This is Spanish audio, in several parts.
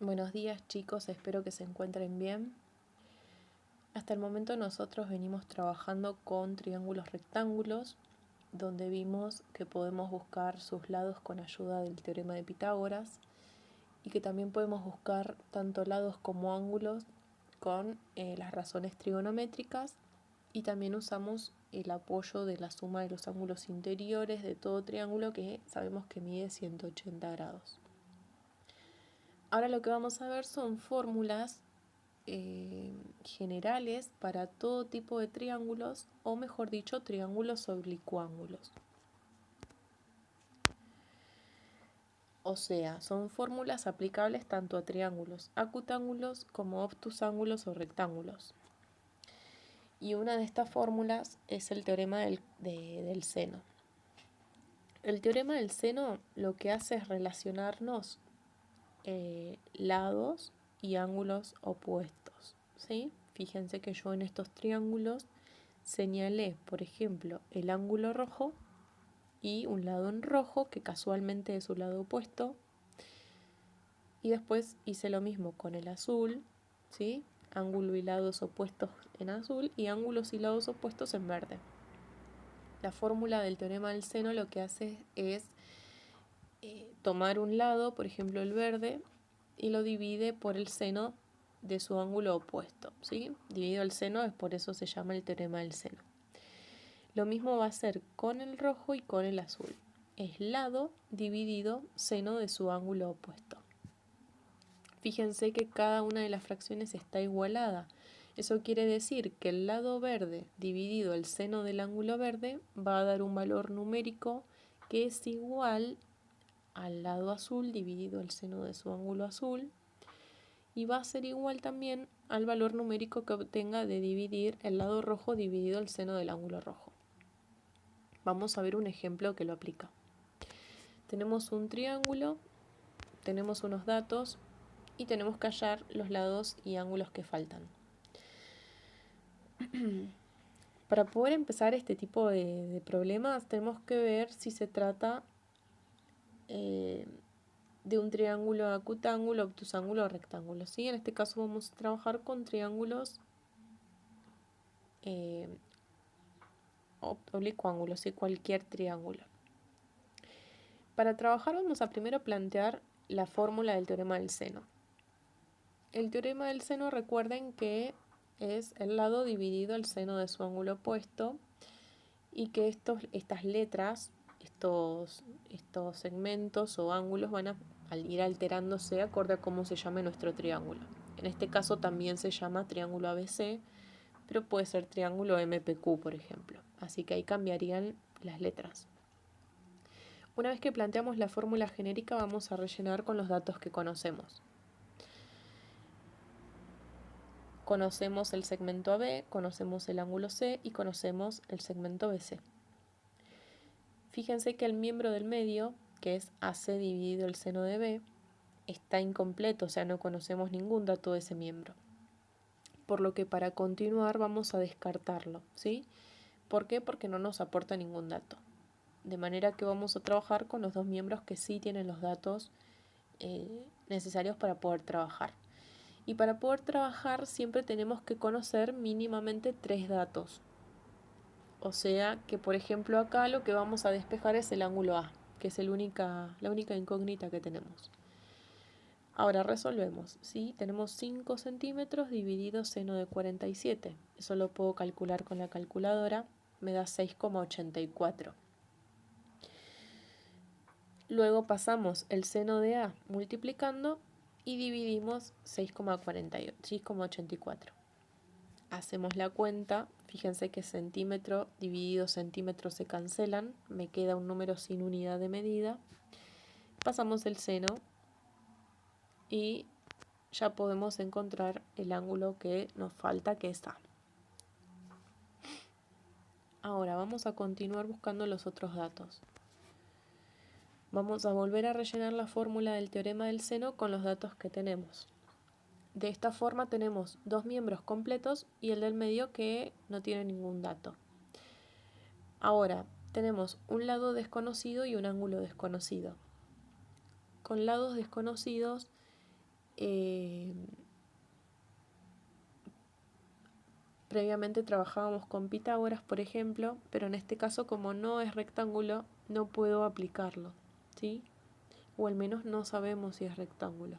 Buenos días chicos, espero que se encuentren bien. Hasta el momento nosotros venimos trabajando con triángulos rectángulos, donde vimos que podemos buscar sus lados con ayuda del teorema de Pitágoras y que también podemos buscar tanto lados como ángulos con las razones trigonométricas, y también usamos el apoyo de la suma de los ángulos interiores de todo triángulo, que sabemos que mide 180 grados. Ahora lo que vamos a ver son fórmulas generales para todo tipo de triángulos, o mejor dicho, triángulos oblicuángulos. O sea, son fórmulas aplicables tanto a triángulos acutángulos como obtusángulos o rectángulos. Y una de estas fórmulas es el teorema del seno. El teorema del seno lo que hace es relacionarnos lados y ángulos opuestos, ¿sí? Fíjense que yo en estos triángulos señalé, por ejemplo, el ángulo rojo y un lado en rojo, que casualmente es su lado opuesto, y después hice lo mismo con el azul, ¿sí? Ángulo y lados opuestos en azul y ángulos y lados opuestos en verde. La fórmula del teorema del seno lo que hace es tomar un lado, por ejemplo el verde, y lo divide por el seno de su ángulo opuesto, ¿sí? Dividido el seno, es por eso se llama el teorema del seno. Lo mismo va a ser con el rojo y con el azul. Es lado dividido seno de su ángulo opuesto. Fíjense que cada una de las fracciones está igualada. Eso quiere decir que el lado verde dividido el seno del ángulo verde va a dar un valor numérico que es igual al lado azul dividido el seno de su ángulo azul, y va a ser igual también al valor numérico que obtenga de dividir el lado rojo dividido el seno del ángulo rojo. Vamos a ver un ejemplo que lo aplica. Tenemos un triángulo, tenemos unos datos y tenemos que hallar los lados y ángulos que faltan. Para poder empezar este tipo de problemas tenemos que ver si se trata de un triángulo acutángulo, obtusángulo o rectángulo, ¿sí? En este caso vamos a trabajar con triángulos oblicuángulos, ¿sí? Cualquier triángulo. Para trabajar vamos a primero plantear la fórmula del teorema del seno. El teorema del seno, recuerden que es el lado dividido el seno de su ángulo opuesto, y que estas letras, estos segmentos o ángulos van a ir alterándose acorde a cómo se llame nuestro triángulo. En este caso también se llama triángulo ABC, pero puede ser triángulo MPQ, por ejemplo. Así que ahí cambiarían las letras. Una vez que planteamos la fórmula genérica, vamos a rellenar con los datos que conocemos. Conocemos el segmento AB, conocemos el ángulo C y conocemos el segmento BC. Fíjense que el miembro del medio, que es AC dividido el seno de B, está incompleto, o sea, no conocemos ningún dato de ese miembro. Por lo que para continuar vamos a descartarlo, ¿sí? ¿Por qué? Porque no nos aporta ningún dato. De manera que vamos a trabajar con los dos miembros que sí tienen los datos necesarios para poder trabajar. Y para poder trabajar siempre tenemos que conocer mínimamente 3 datos. O sea que, por ejemplo, acá lo que vamos a despejar es el ángulo A, que es la única incógnita que tenemos. Ahora resolvemos, ¿sí? Tenemos 5 centímetros dividido seno de 47. Eso lo puedo calcular con la calculadora, me da 6,84. Luego pasamos el seno de A multiplicando y dividimos 6,84. Hacemos la cuenta, fíjense que centímetro dividido centímetro se cancelan, me queda un número sin unidad de medida. Pasamos el seno y ya podemos encontrar el ángulo que nos falta, que es A. Ahora vamos a continuar buscando los otros datos. Vamos a volver a rellenar la fórmula del teorema del seno con los datos que tenemos. De esta forma tenemos dos miembros completos y el del medio que no tiene ningún dato. Ahora tenemos un lado desconocido y un ángulo desconocido. Con lados desconocidos eh, previamente trabajábamos con Pitágoras, por ejemplo, pero en este caso como no es rectángulo, no puedo aplicarlo, ¿sí? O al menos no sabemos si es rectángulo.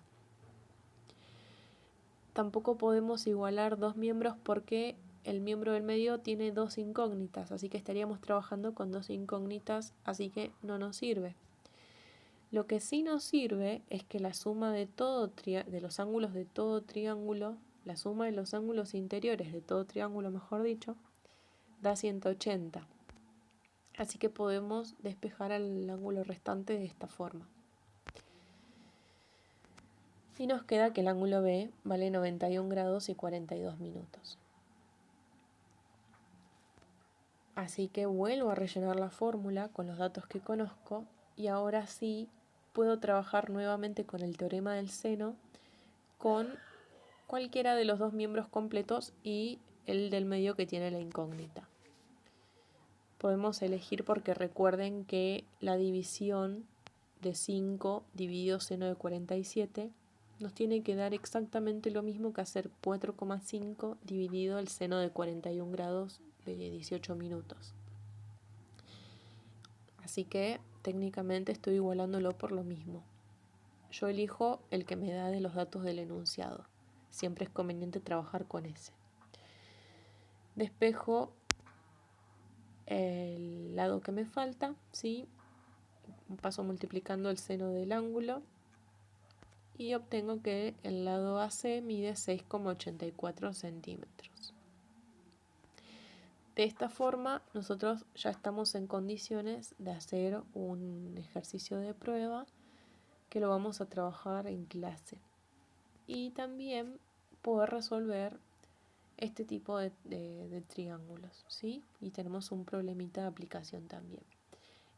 Tampoco podemos igualar dos miembros porque el miembro del medio tiene dos incógnitas, así que estaríamos trabajando con dos incógnitas, así que no nos sirve. Lo que sí nos sirve es que la suma de de los ángulos de todo triángulo, la suma de los ángulos interiores de todo triángulo, mejor dicho, da 180. Así que podemos despejar el ángulo restante de esta forma. Y nos queda que el ángulo B vale 91 grados y 42 minutos. Así que vuelvo a rellenar la fórmula con los datos que conozco y ahora sí puedo trabajar nuevamente con el teorema del seno con cualquiera de los dos miembros completos y el del medio que tiene la incógnita. Podemos elegir porque recuerden que la división de 5 dividido seno de 47 nos tiene que dar exactamente lo mismo que hacer 4,5 dividido el seno de 41 grados de 18 minutos. Así que técnicamente estoy igualándolo por lo mismo. Yo elijo el que me da de los datos del enunciado. Siempre es conveniente trabajar con ese. Despejo el lado que me falta, ¿sí? Paso multiplicando el seno del ángulo y obtengo que el lado AC mide 6,84 centímetros. De esta forma, nosotros ya estamos en condiciones de hacer un ejercicio de prueba que lo vamos a trabajar en clase. Y también poder resolver este tipo de triángulos, ¿sí? Y tenemos un problemita de aplicación también.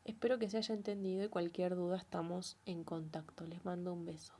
Espero que se haya entendido y cualquier duda estamos en contacto. Les mando un beso.